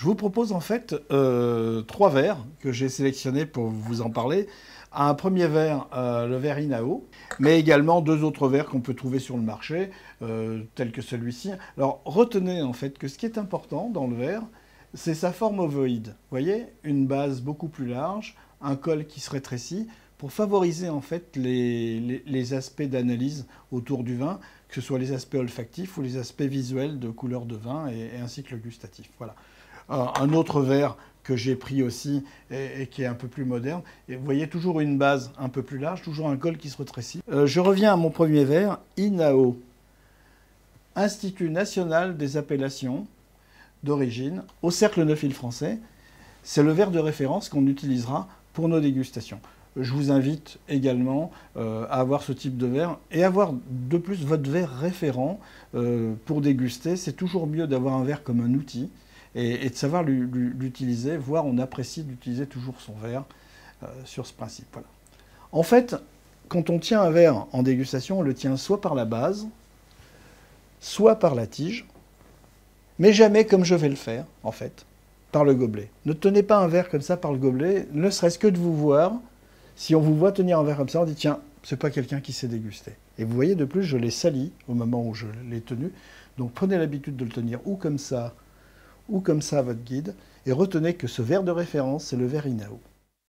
Je vous propose en fait trois verres que j'ai sélectionnés pour vous en parler. Un premier verre, le verre Inao, mais également deux autres verres qu'on peut trouver sur le marché, tels que celui-ci. Alors retenez en fait que ce qui est important dans le verre, c'est sa forme ovoïde. Vous voyez, une base beaucoup plus large, un col qui se rétrécit, pour favoriser en fait les aspects d'analyse autour du vin, que ce soit les aspects olfactifs ou les aspects visuels de couleur de vin et ainsi que le gustatif. Voilà. Un autre verre que j'ai pris aussi et qui est un peu plus moderne. Et vous voyez toujours une base un peu plus large, toujours un col qui se rétrécit. Je reviens à mon premier verre, INAO, Institut national des appellations d'origine, au Cercle Neuphil français. C'est le verre de référence qu'on utilisera pour nos dégustations. Je vous invite également à avoir ce type de verre et avoir de plus votre verre référent pour déguster. C'est toujours mieux d'avoir un verre comme un outil et de savoir l'utiliser, voire on apprécie d'utiliser toujours son verre sur ce principe. Voilà. En fait, quand on tient un verre en dégustation, on le tient soit par la base, soit par la tige, mais jamais comme je vais le faire, en fait, par le gobelet. Ne tenez pas un verre comme ça par le gobelet, ne serait-ce que de vous voir. Si on vous voit tenir un verre comme ça, on dit tiens, c'est pas quelqu'un qui sait déguster. Et vous voyez, de plus, je l'ai sali au moment où je l'ai tenu. Donc prenez l'habitude de le tenir ou comme ça, votre guide. Et retenez que ce verre de référence, c'est le verre Inao.